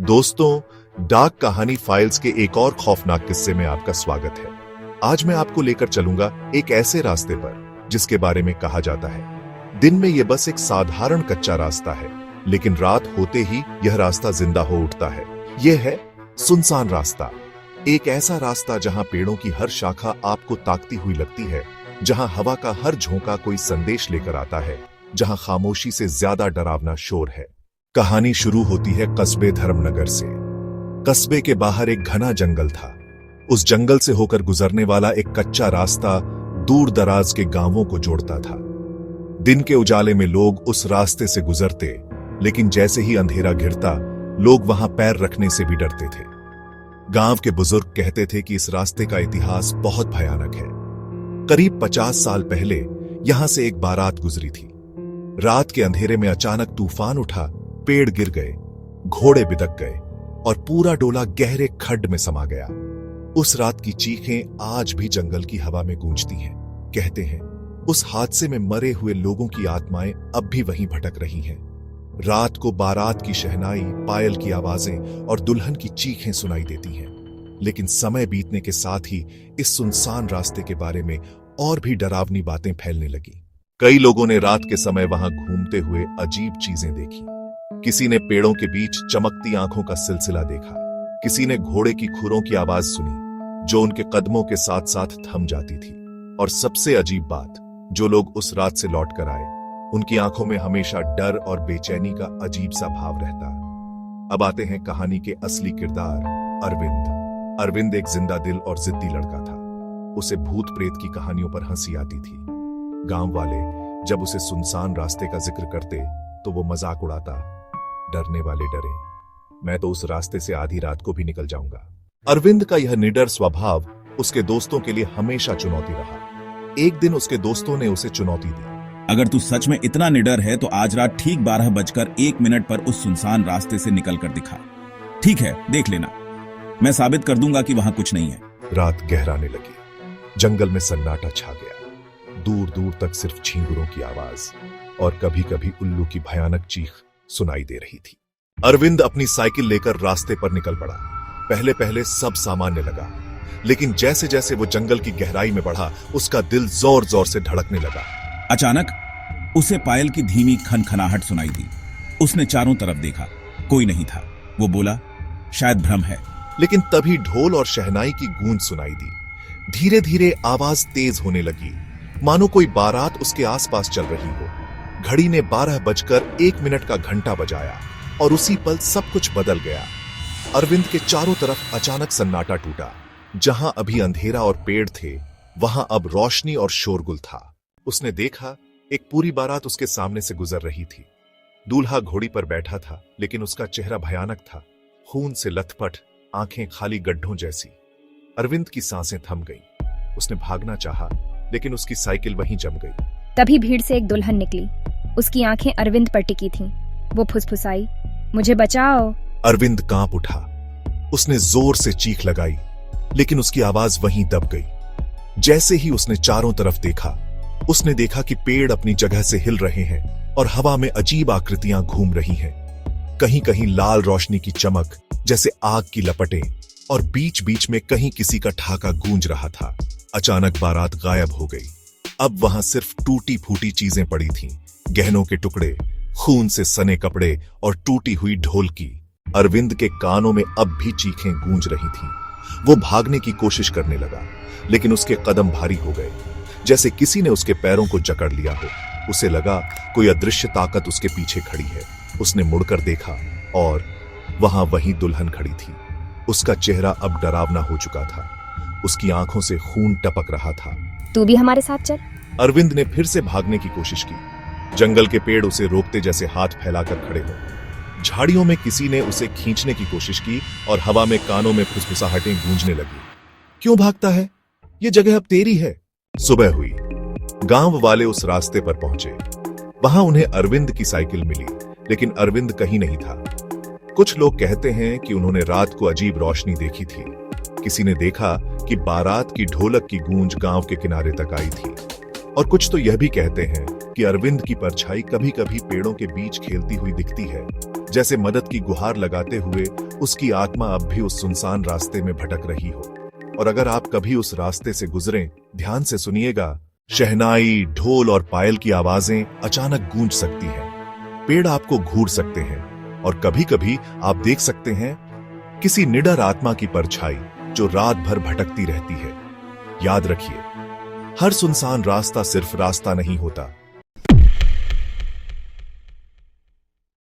दोस्तों, डार्क कहानी फाइल्स के एक और खौफनाक किस्से में आपका स्वागत है। आज मैं आपको लेकर चलूंगा एक ऐसे रास्ते पर जिसके बारे में कहा जाता है दिन में यह बस एक साधारण कच्चा रास्ता है, लेकिन रात होते ही यह रास्ता जिंदा हो उठता है। यह है सुनसान रास्ता। एक ऐसा रास्ता जहां पेड़ों की हर शाखा आपको ताकती हुई लगती है, जहां हवा का हर झोंका कोई संदेश लेकर आता है, जहां खामोशी से ज्यादा डरावना शोर है। कहानी शुरू होती है कस्बे धर्मनगर से। कस्बे के बाहर एक घना जंगल था। उस जंगल से होकर गुजरने वाला एक कच्चा रास्ता दूर दराज के गांवों को जोड़ता था। दिन के उजाले में लोग उस रास्ते से गुजरते, लेकिन जैसे ही अंधेरा घिरता, लोग वहां पैर रखने से भी डरते थे। गांव के बुजुर्ग कहते थे कि इस रास्ते का इतिहास बहुत भयानक है। करीब 50 साल पहले यहां से एक बारात गुजरी थी। रात के अंधेरे में अचानक तूफान उठा, पेड़ गिर गए, घोड़े बिदक गए और पूरा डोला गहरे खड्ड में समा गया। उस रात की चीखें आज भी जंगल की हवा में गूंजती हैं। कहते हैं उस हादसे में मरे हुए लोगों की आत्माएं अब भी वहीं भटक रही हैं। रात को बारात की शहनाई, पायल की आवाजें और दुल्हन की चीखें सुनाई देती हैं। लेकिन समय बीतने के साथ ही इस सुनसान रास्ते के बारे में और भी डरावनी बातें फैलने लगी। कई लोगों ने रात के समय वहां घूमते हुए अजीब चीजें देखी। किसी ने पेड़ों के बीच चमकती आंखों का सिलसिला देखा। किसी ने घोड़े की खुरों की आवाज सुनी जो उनके कदमों के साथ साथ थम जाती थी। और सबसे अजीब बात, जो लोग उस रात से लौट कर आए, उनकी आंखों में हमेशा डर और बेचैनी का अजीब सा भाव रहता। अब आते हैं कहानी के असली किरदार, अरविंद। अरविंद एक जिंदा दिल और जिद्दी लड़का था। उसे भूत प्रेत की कहानियों पर हंसी आती थी। गांव वाले जब उसे सुनसान रास्ते का जिक्र करते तो वो मजाक उड़ाता, डरने वाले डरे, मैं तो उस रास्ते से आधी रात को भी निकल जाऊंगा। अरविंद का यह निडर स्वभाव उसके दोस्तों के लिए हमेशा चुनौती रहा। एक दिन उसके दोस्तों ने उसे चुनौती दी, अगर तू सच में इतना निडर है तो आज रात ठीक 12:01 पर उस सुनसान रास्ते से निकल कर दिखा। ठीक है, देख लेना, मैं साबित कर दूंगा कि वहां कुछ नहीं है। रात गहराने लगी। जंगल में सन्नाटा छा गया। दूर दूर तक सिर्फ झींगुरों की आवाज और कभी कभी उल्लू की भयानक चीख सुनाई दे रही थी। अरविंद अपनी साइकिल लेकर रास्ते पर निकल पड़ा। पहले पहले सब सामान्य लगा, लेकिन जैसे जैसे वो जंगल की गहराई में बढ़ा, उसका दिल जोर जोर से धड़कने लगा। अचानक उसे पायल की धीमी खनखनाहट सुनाई दी। उसने चारों तरफ देखा, कोई नहीं था। वो बोला, शायद भ्रम है। लेकिन तभी ढोल और शहनाई की गूंज सुनाई दी। धीरे धीरे आवाज तेज होने लगी, मानो कोई बारात उसके आसपास चल रही हो। घड़ी ने 12:01 का घंटा बजाया और उसी पल सब कुछ बदल गया। अरविंद के चारों तरफ अचानक सन्नाटा टूटा। जहां अभी अंधेरा और पेड़ थे, वहां अब रोशनी और शोरगुल था। उसने देखा एक पूरी बारात उसके सामने से गुजर रही थी। दूल्हा घोड़ी पर बैठा था, लेकिन उसका चेहरा भयानक था, खून से लथपथ, आंखें खाली गड्ढों जैसी। अरविंद की सांसें थम गईं। उसने भागना चाहा, लेकिन उसकी साइकिल वहीं जम गई। तभी भीड़ से एक दुल्हन निकली। उसकी आंखें अरविंद पर टिकी थीं। वो फुसफुसाई, मुझे बचाओ। अरविंद कांप उठा। उसने जोर से चीख लगाई, लेकिन उसकी आवाज वहीं दब गई। जैसे ही उसने चारों तरफ देखा, उसने देखा कि पेड़ अपनी जगह से हिल रहे हैं और हवा में अजीब आकृतियां घूम रही हैं। कहीं कहीं लाल रोशनी की चमक जैसे आग की लपटें, और बीच बीच में कहीं किसी का ठहाका गूंज रहा था। अचानक बारात गायब हो गई। अब वहां सिर्फ टूटी फूटी चीजें पड़ी थीं, गहनों के टुकड़े, खून से सने कपड़े और टूटी हुई ढोलकी। अरविंद के कानों में अब भी चीखें गूंज रही थीं। वो भागने की कोशिश करने लगा, लेकिन उसके कदम भारी हो गए, जैसे किसी ने उसके पैरों को जकड़ लिया हो। उसे लगा कोई अदृश्य ताकत उसके पीछे खड़ी है। उसने मुड़कर देखा और वहां वही दुल्हन खड़ी थी। उसका चेहरा अब डरावना हो चुका था। उसकी आंखों से खून टपक रहा था। तू भी हमारे साथ चल। अरविंद ने फिर से भागने की कोशिश की। जंगल के पेड़ उसे रोकते जैसे हाथ फैलाकर खड़े हो। झाड़ियों में किसी ने उसे खींचने की कोशिश की और हवा में कानों में फुसफुसाहटें गूंजने लगी। क्यों भागता है? ये जगह अब तेरी है। सुबह हुई। गांव वाले उस रास्ते पर पहुंचे। वहां उन्हें अरविंद की साइकिल मिली, लेकिन अरविंद कहीं नहीं था। कुछ लोग कहते हैं कि उन्होंने रात को अजीब रोशनी देखी थी। किसी ने देखा कि बारात की ढोलक की गूंज गांव के किनारे तक आई थी। और कुछ तो यह भी कहते हैं कि अरविंद की परछाई कभी कभी पेड़ों के बीच खेलती हुई दिखती है, जैसे मदद की गुहार लगाते हुए उसकी आत्मा अब भी उस सुनसान रास्ते में भटक रही हो। और अगर आप कभी उस रास्ते से गुजरें, ध्यान से सुनिएगा, शहनाई, ढोल और पायल की आवाजें अचानक गूंज सकती हैं। पेड़ आपको घूर सकते हैं और कभी-कभी आप देख सकते हैं किसी निडर आत्मा की परछाई जो रात भर भटकती रहती है। याद रखिए, हर सुनसान रास्ता सिर्फ रास्ता नहीं होता,